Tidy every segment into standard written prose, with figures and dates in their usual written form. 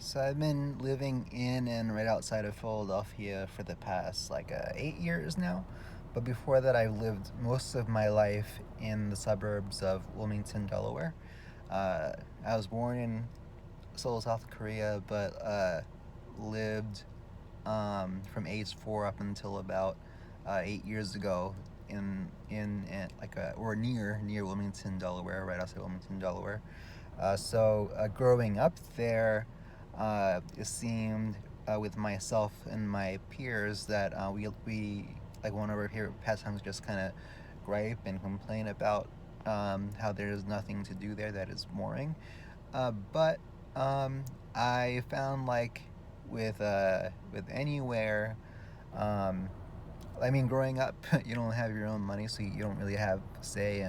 So I've been living in and right outside of Philadelphia for the past 8 years now. But before that, I lived most of my life in the suburbs of Wilmington, Delaware. Uh, I was born in Seoul, South Korea, but lived from age 4 up until about 8 years ago in like or near Wilmington, Delaware, right outside Wilmington, Delaware. Growing up there, it seemed with myself and my peers that we like one of our favorite pastimes just kind of gripe and complain about how there's nothing to do there that is boring. But I found with anywhere, um, I mean, growing up, you don't have your own money, so you don't really have say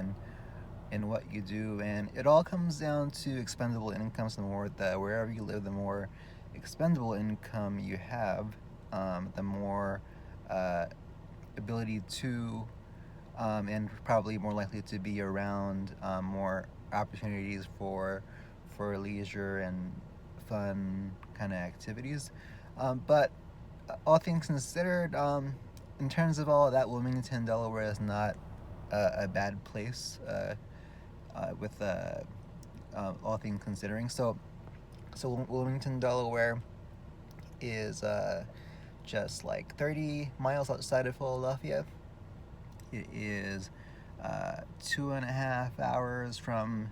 in what you do, and it all comes down to expendable income. So the more that wherever you live, the more expendable income you have, the more uh, ability to, and probably more likely to be around more opportunities for leisure and fun kind of activities. But all things considered, in terms of all of that, Wilmington, Delaware is not a bad place. With all things considering. So Wilmington, Delaware is just like 30 miles outside of Philadelphia. It is 2.5 hours from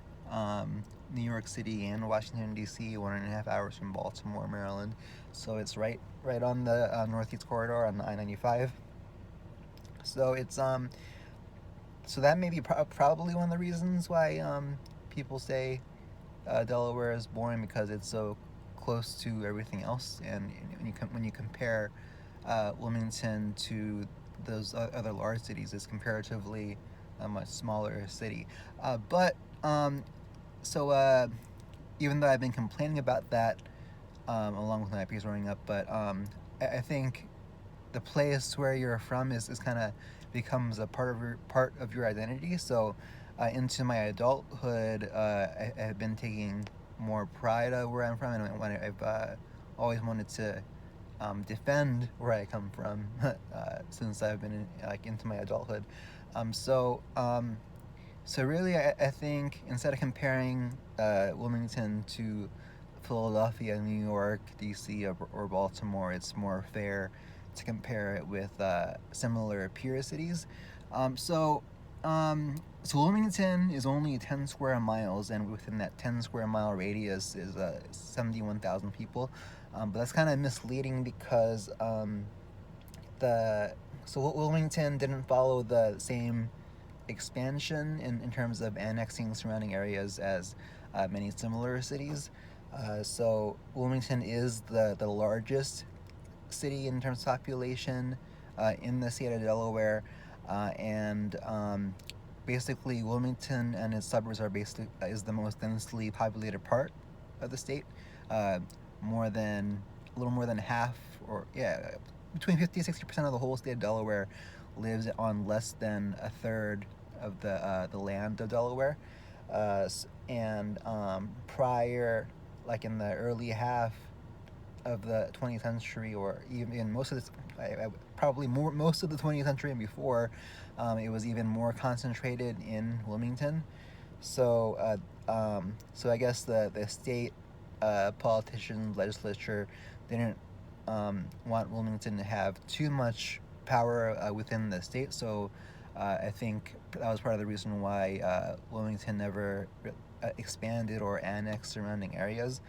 New York City and Washington D.C. 1.5 hours from Baltimore, Maryland. So it's right on the Northeast corridor on the I-95. So it's so that may be probably one of the reasons why people say Delaware is boring, because it's so close to everything else. And when you compare Wilmington to those other large cities, it's comparatively a much smaller city. But so Even though I've been complaining about that along with my peers growing up, but I think the place where you're from is kind of becomes a part of your identity. So into my adulthood, I have been taking more pride of where I'm from, and when I've always wanted to defend where I come from since I've been into my adulthood. Um, so um, so really, I think instead of comparing Wilmington to Philadelphia, New York, D.C., or Baltimore, it's more fair to compare it with similar peer cities. Um, so, so Wilmington is only 10 square miles, and within that 10 square mile radius is 71,000 people. But that's kind of misleading because the so Wilmington didn't follow the same expansion in terms of annexing surrounding areas as many similar cities. So Wilmington is the largest city in terms of population in the state of Delaware, and basically Wilmington and its suburbs are basically is the most densely populated part of the state. Uh, more than a little more than half, or yeah, between 50 and 60% of the whole state of Delaware lives on less than a third of the land of Delaware. And prior, like in the early half of the 20th century, or even most of this, probably most of the 20th century and before, it was even more concentrated in Wilmington. So I guess the state politician legislature didn't want Wilmington to have too much power within the state. So I think that was part of the reason why Wilmington never expanded or annexed surrounding areas.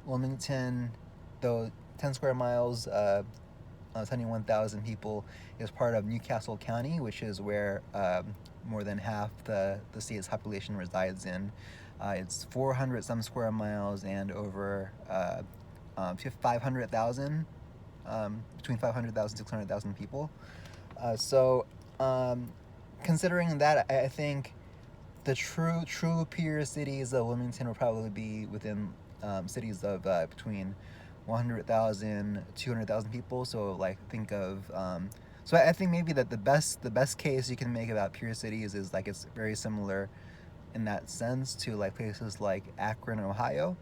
Wilmington, though 10 square miles, 71,000 people, is part of Newcastle County, which is where more than half the state's population resides in. It's 400 some square miles and over 500,000, between 500,000 600,000 people. Uh, so, um, Considering that, I think the true peer cities of Wilmington will probably be within cities of between 100,000 200,000 people. So like think of I think maybe that the best case you can make about peer cities is like it's very similar in that sense to like places like Akron, Ohio,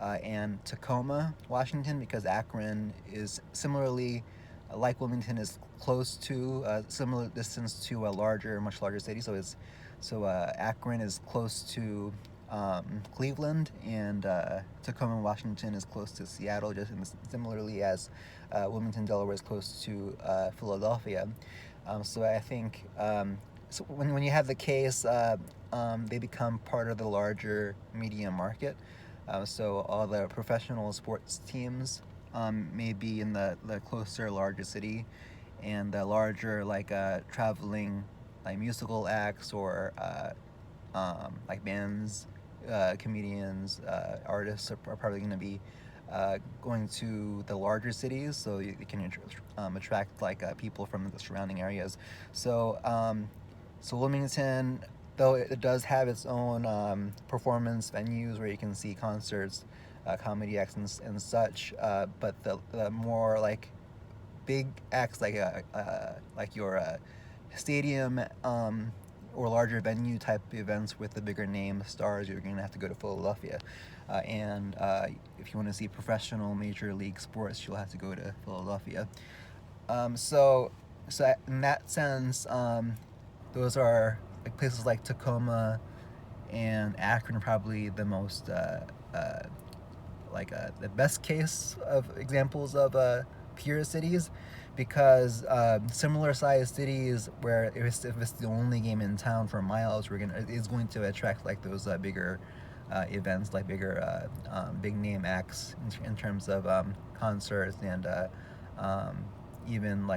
and Tacoma, Washington, because Akron is similarly, like Wilmington, is close to similar distance to a much larger city. So Akron is close to Cleveland, and Tacoma, Washington is close to Seattle, just similarly as Wilmington, Delaware is close to Philadelphia. So I think so when you have the case, they become part of the larger media market. So all the professional sports teams may be in the closer, larger city, and the larger traveling like musical acts or like bands, comedians, artists are probably going to be going to the larger cities, so you can attract people from the surrounding areas. So Wilmington, though it does have its own performance venues where you can see concerts, comedy acts, and such, but the more big acts like your stadium or larger venue type events with the bigger name stars, you're going to have to go to Philadelphia. And if you want to see professional major league sports, you'll have to go to Philadelphia. So in that sense, those are places like Tacoma and Akron are probably the most the best case of examples of peer cities, because similar sized cities where if it's the only game in town for miles, is going to attract those bigger events, bigger big name acts in terms of concerts, and even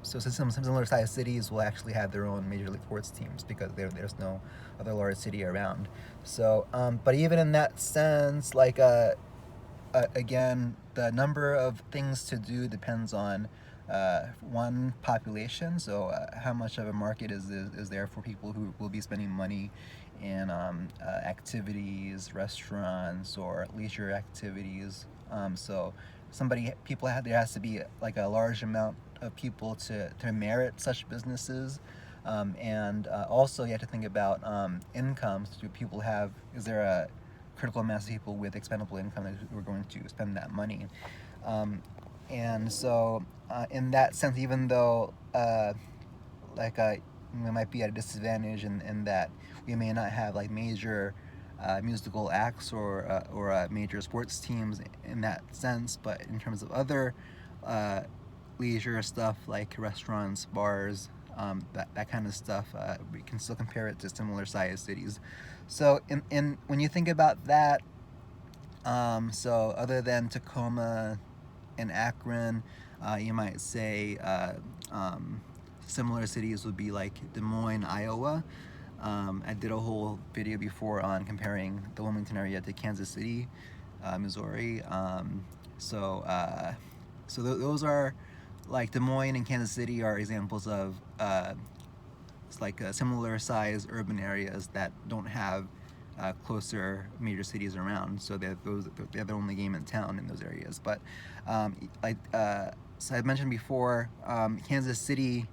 so some similar sized cities will actually have their own major league sports teams because there's no other large city around. So but even in that sense, again, the number of things to do depends on one, population. So how much of a market is there for people who will be spending money in activities, restaurants, or leisure activities. So there has to be a large amount of people to merit such businesses. And also you have to think about incomes. Is there a critical mass of people with expendable income who are going to spend that money? And so in that sense, even though we might be at a disadvantage in that we may not have major musical acts or major sports teams in that sense, but in terms of other leisure stuff like restaurants, bars, that kind of stuff, we can still compare it to similar sized cities. So when you think about that, so other than Tacoma and Akron, you might say similar cities would be Des Moines, Iowa. I did a whole video before on comparing the Wilmington area to Kansas City, Missouri. So those are Des Moines and Kansas City are examples of similar size urban areas that don't have closer major cities around. So they're the only game in town in those areas. But so I mentioned before, Kansas City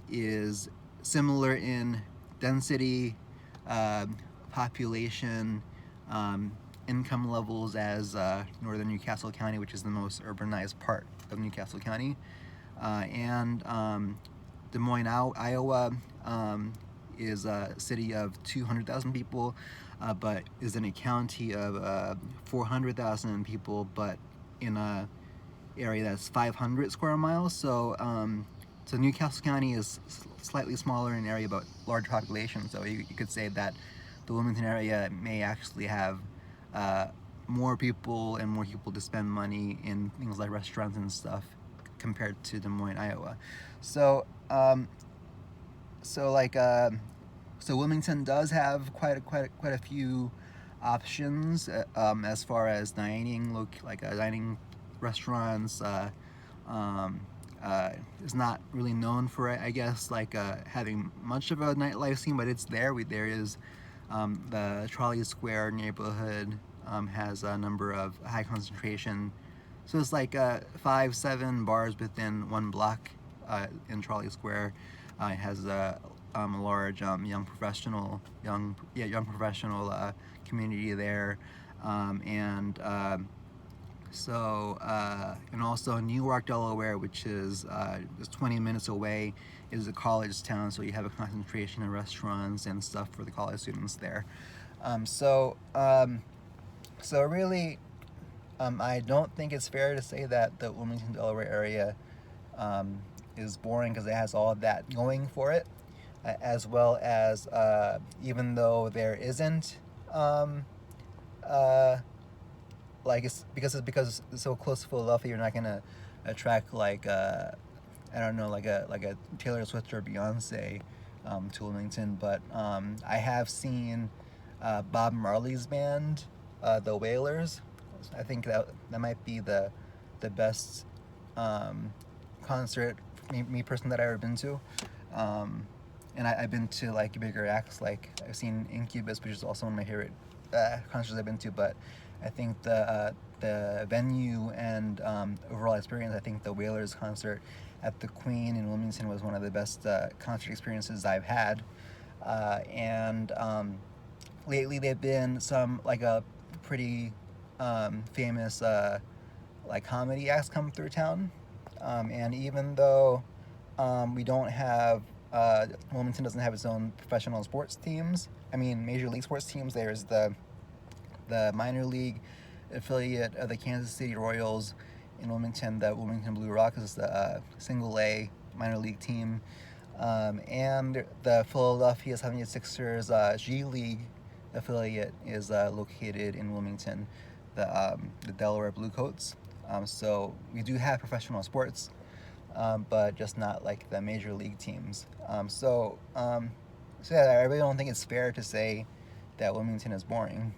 is similar in density, population, income levels as northern Newcastle County, which is the most urbanized part of Newcastle County. And Des Moines, Iowa is a city of 200,000 people, but is in a county of 400,000 people, but in a area that's 500 square miles. So Newcastle County is slightly smaller in area but large population. So you could say that the Wilmington area may actually have more people to spend money in things like restaurants and stuff compared to Des Moines, Iowa. So Wilmington does have quite a few options as far as dining, dining restaurants. Is not really known for, I guess, having much of a nightlife scene, but it's there. There is the Trolley Square neighborhood has a number of high concentration. So it's 5-7 bars within one block in Trolley Square. It has large young professional community there, and and also Newark, Delaware, which is just 20 minutes away, is a college town, so you have a concentration of restaurants and stuff for the college students there. Um, so, um, so really, I don't think it's fair to say that the Wilmington, Delaware area is boring, because it has all of that going for it, as well as even though there isn't um, uh, like because it's so close to Philadelphia, you're not gonna attract like I don't know, like a Taylor Swift or Beyonce to Wilmington, but I have seen Bob Marley's band, the Wailers. I think that might be the best concert me person that I've ever been to. And I've been to like bigger acts, like I've seen Incubus, which is also one of my favorite concerts I've been to. But I think the venue and overall experience, I think the Wailers concert at the Queen in Wilmington was one of the best concert experiences I've had. And lately they've been some like a pretty famous like comedy acts come through town. And even though we don't have Wilmington doesn't have its own professional sports teams. I mean, major league sports teams. There's the minor league affiliate of the Kansas City Royals in Wilmington. The Wilmington Blue Rocks is the single A minor league team, and the Philadelphia 76ers G League affiliate is located in Wilmington, the Delaware Bluecoats. So we do have professional sports, but just not like the major league teams. So yeah, I really don't think it's fair to say that Wilmington is boring.